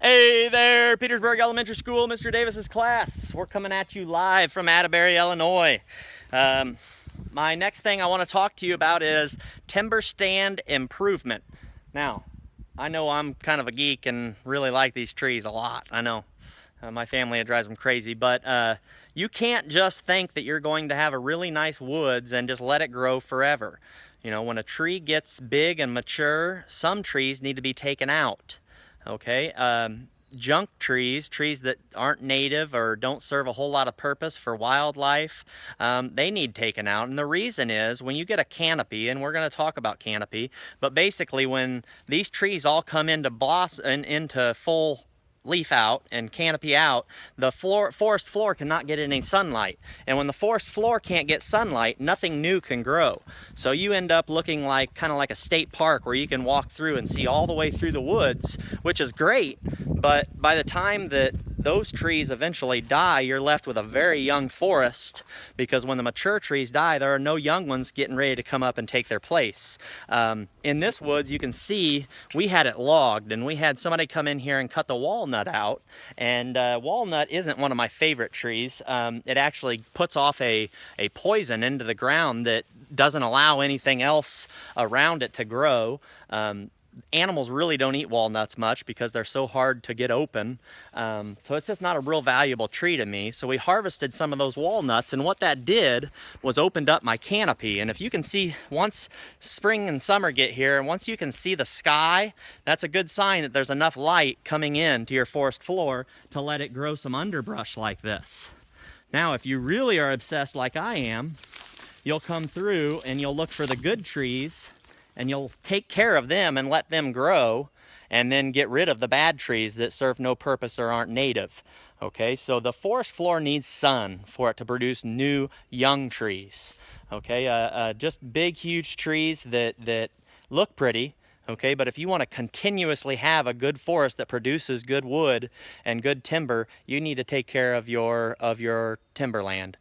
Hey there, Petersburg Elementary School, Mr. Davis's class. We're coming at you live from Atterbury, Illinois. My next thing I want to talk to you about is timber stand improvement. Now, I know I'm kind of a geek and really like these trees a lot. I know my family, it drives them crazy, but you can't just think that you're going to have a really nice woods and just let it grow forever. You know, when a tree gets big and mature, some trees need to be taken out. Okay, junk trees, trees that aren't native or don't serve a whole lot of purpose for wildlife, they need taken out. And the reason is when you get a canopy, and we're going to talk about canopy, but basically when these trees all come into blossom and into full leaf out and canopy out, the forest floor cannot get any sunlight. And when the forest floor can't get sunlight, nothing new can grow. So you end up looking like kind of like a state park where you can walk through and see all the way through the woods, which is great. But by the time that those trees eventually die, you're left with a very young forest, because when the mature trees die, there are no young ones getting ready to come up and take their place. In this woods, you can see we had it logged, and we had somebody come in here and cut the walnut out. And walnut isn't one of my favorite trees. It actually puts off a poison into the ground that doesn't allow anything else around it to grow. Animals really don't eat walnuts much because they're so hard to get open. So it's just not a real valuable tree to me. So we harvested some of those walnuts, and what that did was opened up my canopy. And if you can see, once spring and summer get here, and once you can see the sky, that's a good sign that there's enough light coming in to your forest floor to let it grow some underbrush like this. Now, if you really are obsessed like I am, you'll come through and you'll look for the good trees, and you'll take care of them and let them grow, and then get rid of the bad trees that serve no purpose or aren't native. Okay, so the forest floor needs sun for it to produce new young trees. Okay, just big, huge trees that look pretty. Okay, but if you want to continuously have a good forest that produces good wood and good timber, you need to take care of your timberland.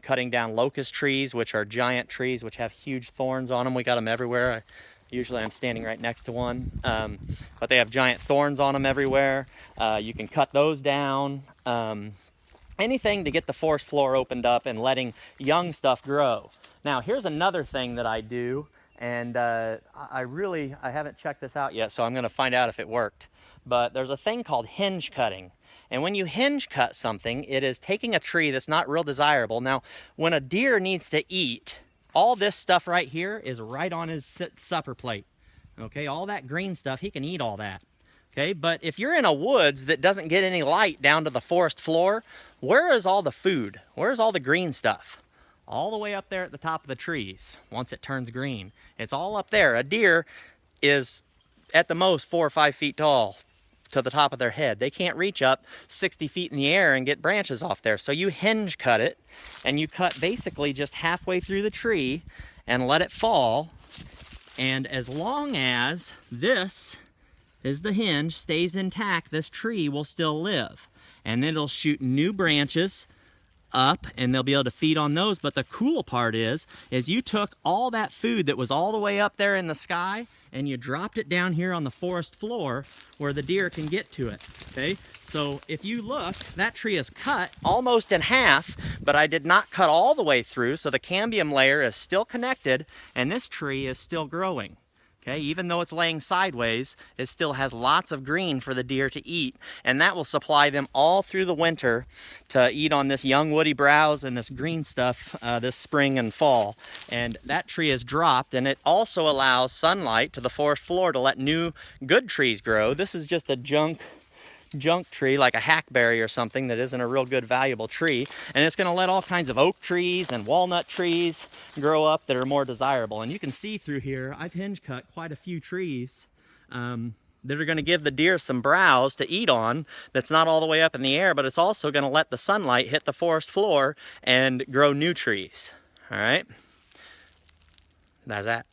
Cutting down locust trees, which are giant trees which have huge thorns on them. We got them everywhere. Usually I'm standing right next to one, but they have giant thorns on them everywhere. You can cut those down. Anything to get the forest floor opened up and letting young stuff grow. Now, here's another thing that I do. And I haven't checked this out yet, so I'm going to find out if it worked. But there's a thing called hinge cutting. And when you hinge cut something, it is taking a tree that's not real desirable. Now, when a deer needs to eat, all this stuff right here is right on his supper plate. Okay, all that green stuff, he can eat all that. Okay, but if you're in a woods that doesn't get any light down to the forest floor, where is all the food? Where's all the green stuff? All the way up there at the top of the trees once it turns green. It's all up there. A deer is at the most 4 or 5 feet tall to the top of their head. They can't reach up 60 feet in the air and get branches off there. So you hinge cut it, and you cut basically just halfway through the tree and let it fall. And as long as this is the hinge stays intact, this tree will still live. And then it'll shoot new branches up, and they'll be able to feed on those. But the cool part is you took all that food that was all the way up there in the sky, and you dropped it down here on the forest floor where the deer can get to it. Okay, so if you look, that tree is cut almost in half, but I did not cut all the way through, so the cambium layer is still connected, and this tree is still growing. Okay, even though it's laying sideways, it still has lots of green for the deer to eat, and that will supply them all through the winter to eat on this young woody browse and this green stuff this spring and fall. And that tree is dropped, and it also allows sunlight to the forest floor to let new good trees grow. This is just a junk tree, like a hackberry or something, that isn't a real good valuable tree, and it's going to let all kinds of oak trees and walnut trees grow up that are more desirable. And you can see through here I've hinge cut quite a few trees that are going to give the deer some browse to eat on, that's not all the way up in the air, but it's also going to let the sunlight hit the forest floor and grow new trees. All right, that's that.